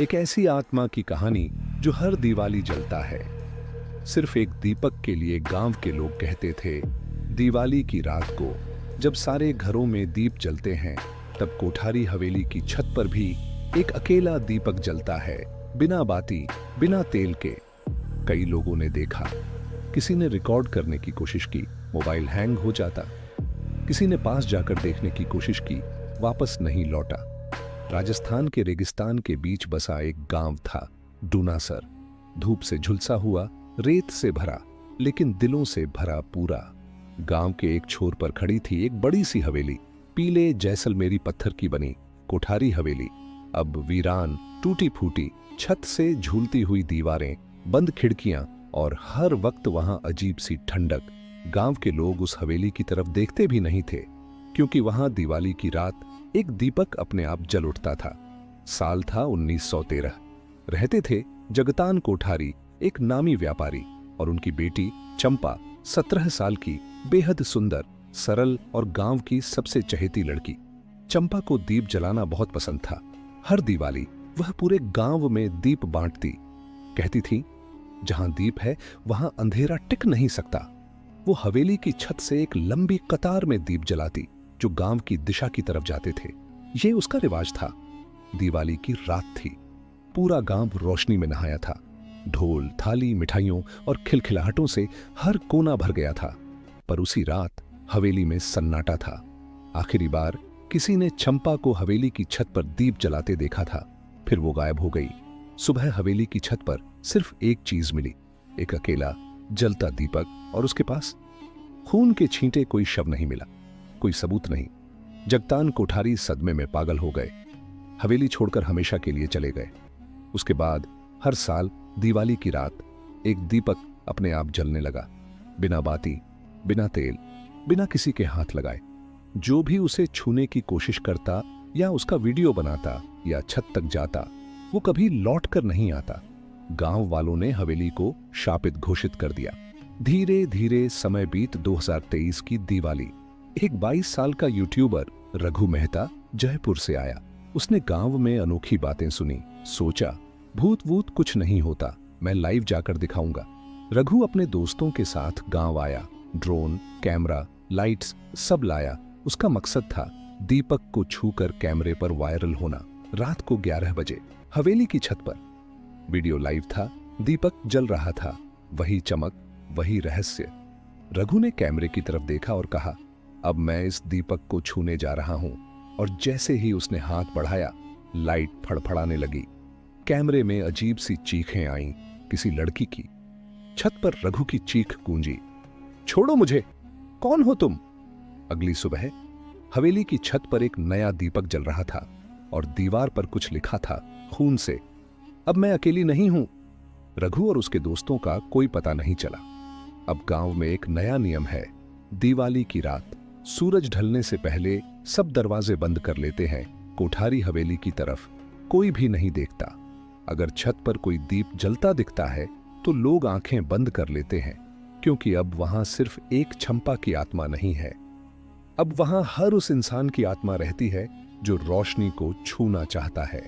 एक ऐसी आत्मा की कहानी जो हर दिवाली जलता है। सिर्फ एक दीपक के लिए गांव के लोग कहते थे, दिवाली की रात को जब सारे घरों में दीप जलते हैं, तब कोठारी हवेली की छत पर भी एक अकेला दीपक जलता है, बिना बाती, बिना तेल के। कई लोगों ने देखा, किसी ने रिकॉर्ड करने की कोशिश की, मोबाइल हैंग हो जाता। किसी ने पास जाकर देखने की कोशिश की, वापस नहीं लौटा। राजस्थान के रेगिस्तान के बीच बसा एक गांव था, डूनासर। धूप से झुलसा हुआ, रेत से भरा, लेकिन दिलों से भरा पूरा। गांव के एक छोर पर खड़ी थी एक बड़ी सी हवेली, पीले जैसलमेरी पत्थर की बनी कोठारी हवेली। अब वीरान, टूटी फूटी, छत से झूलती हुई दीवारें, बंद खिड़कियां और हर वक्त वहां अजीब सी ठंडक। गांव के लोग उस हवेली की तरफ देखते भी नहीं थे, क्योंकि वहां दिवाली की रात एक दीपक अपने आप जल उठता था। साल था 1913। रहते थे जगतान कोठारी, एक नामी व्यापारी, और उनकी बेटी चंपा, 17 साल की, बेहद सुंदर, सरल और गांव की सबसे चहेती लड़की। चंपा को दीप जलाना बहुत पसंद था। हर दिवाली वह पूरे गांव में दीप बांटती। कहती थी, जहां दीप है वहां अंधेरा टिक नहीं सकता। वो हवेली की छत से एक लंबी कतार में दीप जलाती, जो गांव की दिशा की तरफ जाते थे। यह उसका रिवाज था। दिवाली की रात थी। पूरा गांव रोशनी में नहाया था। ढोल, थाली, मिठाइयों और खिलखिलाहटों से हर कोना भर गया था। पर उसी रात हवेली में सन्नाटा था। आखिरी बार किसी ने चंपा को हवेली की छत पर दीप जलाते देखा था, फिर वो गायब हो गई। सुबह हवेली की छत पर सिर्फ एक चीज मिली, एक अकेला जलता दीपक, और उसके पास खून के छींटे। कोई शव नहीं मिला, कोई सबूत नहीं। जगतान कोठारी सदमे में पागल हो गए। हवेली छोड़कर हमेशा के लिए चले गए। उसके बाद हर साल दिवाली की रात एक दीपक अपने आप जलने लगा, बिना बाती, बिना तेल, बिना किसी के हाथ लगाए। जो भी उसे छूने की कोशिश करता या उसका वीडियो बनाता या छत तक जाता, वो कभी लौट कर नहीं आता। गांव वालों ने हवेली को शापित घोषित कर दिया। धीरे धीरे समय बीत 2023 की दिवाली। एक 22 साल का यूट्यूबर रघु मेहता जयपुर से आया। उसने गांव में अनोखी बातें सुनी, सोचा, भूत वूत कुछ नहीं होता, मैं लाइव जाकर दिखाऊंगा। रघु अपने दोस्तों के साथ गांव आया। ड्रोन, कैमरा, लाइट्स सब लाया। उसका मकसद था दीपक को छूकर कैमरे पर वायरल होना। रात को 11 बजे हवेली की छत पर वीडियो लाइव था। दीपक जल रहा था, वही चमक, वही रहस्य। रघु ने कैमरे की तरफ देखा और कहा, अब मैं इस दीपक को छूने जा रहा हूं। और जैसे ही उसने हाथ बढ़ाया, लाइट फड़फड़ाने लगी। कैमरे में अजीब सी चीखें आईं, किसी लड़की की। छत पर रघु की चीख गूंजी, छोड़ो मुझे, कौन हो तुम? अगली सुबह हवेली की छत पर एक नया दीपक जल रहा था और दीवार पर कुछ लिखा था खून से, अब मैं अकेली नहीं हूं। रघु और उसके दोस्तों का कोई पता नहीं चला। अब गांव में एक नया नियम है, दिवाली की रात सूरज ढलने से पहले सब दरवाजे बंद कर लेते हैं। कोठारी हवेली की तरफ कोई भी नहीं देखता। अगर छत पर कोई दीप जलता दिखता है तो लोग आंखें बंद कर लेते हैं, क्योंकि अब वहां सिर्फ एक चंपा की आत्मा नहीं है। अब वहां हर उस इंसान की आत्मा रहती है जो रोशनी को छूना चाहता है।